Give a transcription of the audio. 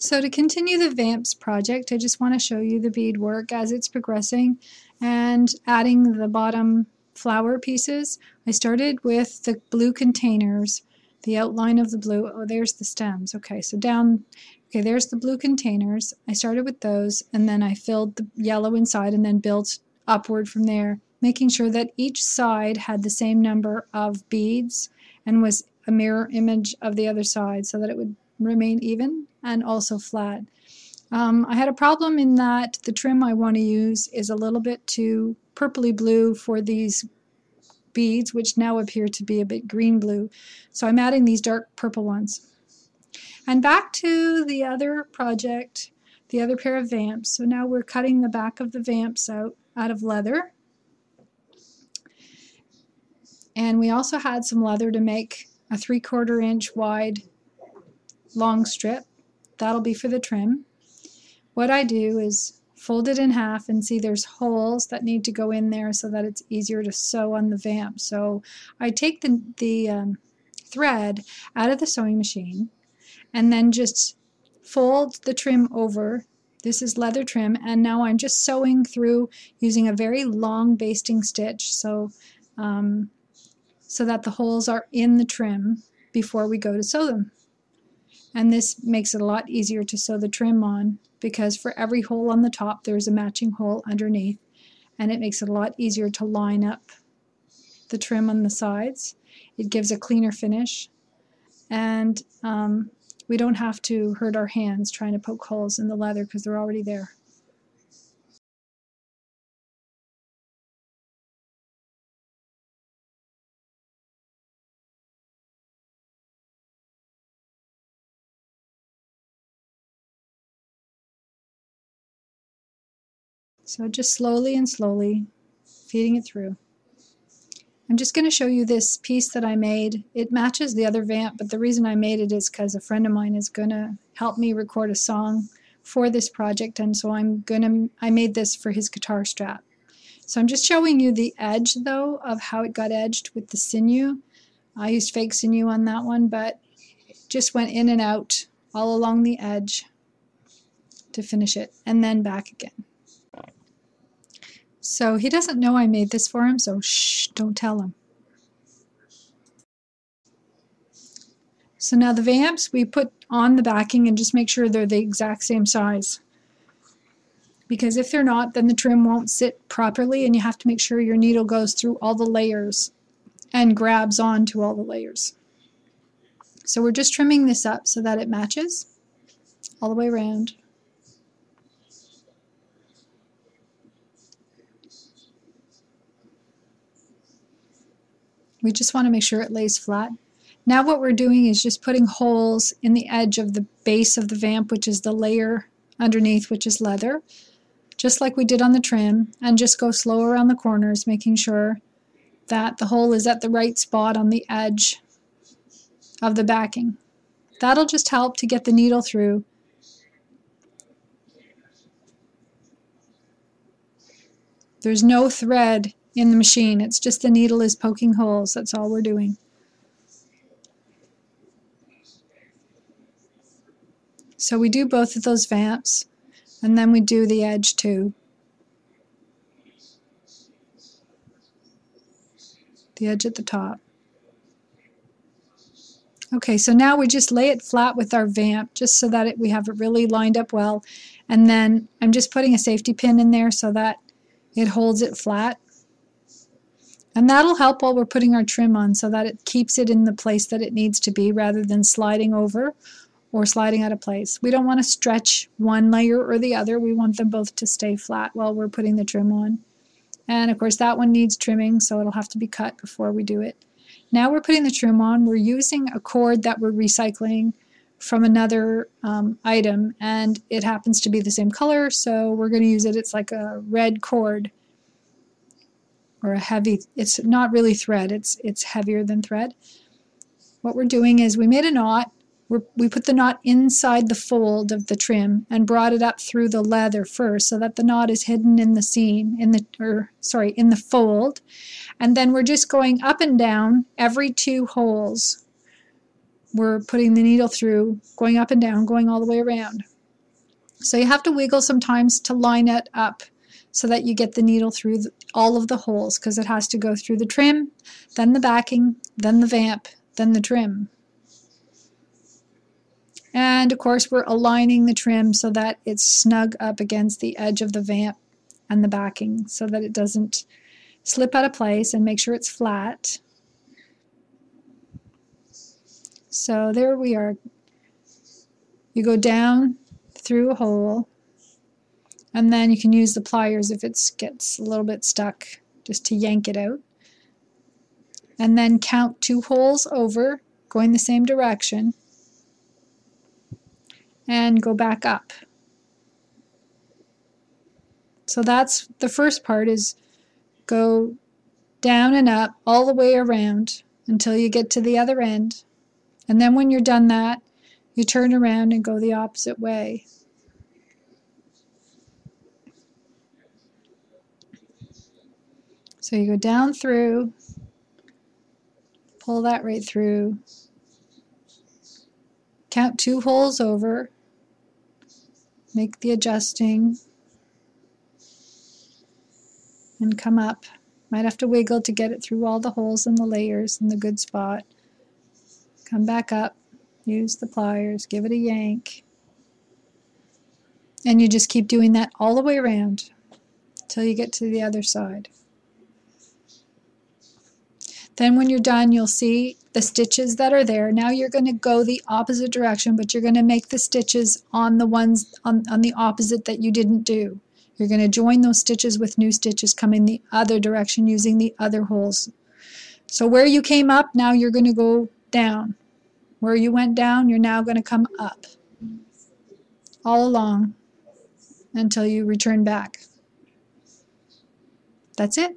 So to continue the Vamps project, I just want to show you the beadwork as it's progressing and adding the bottom flower pieces. I started with the blue containers, the outline of the blue. Oh, there's the stems. Okay, so down, okay, there's the blue containers. I started with those, and then I filled the yellow inside and then built upward from there, making sure that each side had the same number of beads and was a mirror image of the other side so that it would remain even and also flat. I had a problem in that the trim I want to use is a little bit too purpley blue for these beads, which now appear to be a bit green blue. So I'm adding these dark purple ones. And back to the other project, the other pair of vamps. So now we're cutting the back of the vamps out of leather. And we also had some leather to make a 3/4 inch wide long strip. That'll be for the trim. What I do is fold it in half, and see there's holes that need to go in there so that it's easier to sew on the vamp. So I take the thread out of the sewing machine and then just fold the trim over. This is leather trim, and now I'm just sewing through using a very long basting stitch so that the holes are in the trim before we go to sew them. And this makes it a lot easier to sew the trim on, because for every hole on the top there's a matching hole underneath, and it makes it a lot easier to line up the trim on the sides. It gives a cleaner finish, and we don't have to hurt our hands trying to poke holes in the leather because they're already there. So just slowly and slowly feeding it through. I'm just going to show you this piece that I made. It matches the other vamp, but the reason I made it is because a friend of mine is going to help me record a song for this project, and so I made this for his guitar strap. So I'm just showing you the edge though of how it got edged with the sinew. I used fake sinew on that one, but it just went in and out all along the edge to finish it, and then back again. So he doesn't know I made this for him, so shh, don't tell him. So now the vamps we put on the backing and just make sure they're the exact same size. Because if they're not, then the trim won't sit properly, and you have to make sure your needle goes through all the layers and grabs onto all the layers. So we're just trimming this up so that it matches all the way around. We just want to make sure it lays flat. Now what we're doing is just putting holes in the edge of the base of the vamp, which is the layer underneath, which is leather, just like we did on the trim, and just go slow around the corners, making sure that the hole is at the right spot on the edge of the backing. That'll just help to get the needle through. There's no thread in the machine, it's just the needle is poking holes. That's all we're doing. So we do both of those vamps, and then we do the edge too. The edge at the top. Okay, so now we just lay it flat with our vamp just so that we have it really lined up well, and then I'm just putting a safety pin in there so that it holds it flat. And that'll help while we're putting our trim on so that it keeps it in the place that it needs to be rather than sliding over or sliding out of place. We don't want to stretch one layer or the other. We want them both to stay flat while we're putting the trim on. And of course that one needs trimming, so it'll have to be cut before we do it. Now we're putting the trim on. We're using a cord that we're recycling from another item, and it happens to be the same color, so we're going to use it. It's like a red cord, or a heavy, it's not really thread, it's heavier than thread. What we're doing is we made a knot. We put the knot inside the fold of the trim and brought it up through the leather first so that the knot is hidden in the seam, in the fold. And then we're just going up and down every 2 holes. We're putting the needle through, going up and down, going all the way around. So you have to wiggle sometimes to line it up so that you get the needle through all of the holes, because it has to go through the trim, then the backing, then the vamp, then the trim. And of course we're aligning the trim so that it's snug up against the edge of the vamp and the backing so that it doesn't slip out of place, and make sure it's flat. So there we are. You go down through a hole, and then you can use the pliers if it gets a little bit stuck, just to yank it out. And then count 2 holes over, going the same direction, and go back up. So that's the first part, is go down and up all the way around until you get to the other end. And then when you're done that, you turn around and go the opposite way. So you go down through, pull that right through, count 2 holes over, make the adjusting, and come up. Might have to wiggle to get it through all the holes and the layers in the good spot. Come back up, use the pliers, give it a yank, and you just keep doing that all the way around until you get to the other side. Then when you're done, you'll see the stitches that are there. Now you're going to go the opposite direction, but you're going to make the stitches on the ones on the opposite that you didn't do. You're going to join those stitches with new stitches coming the other direction using the other holes. So where you came up, now you're going to go down. Where you went down, you're now going to come up all along until you return back. That's it.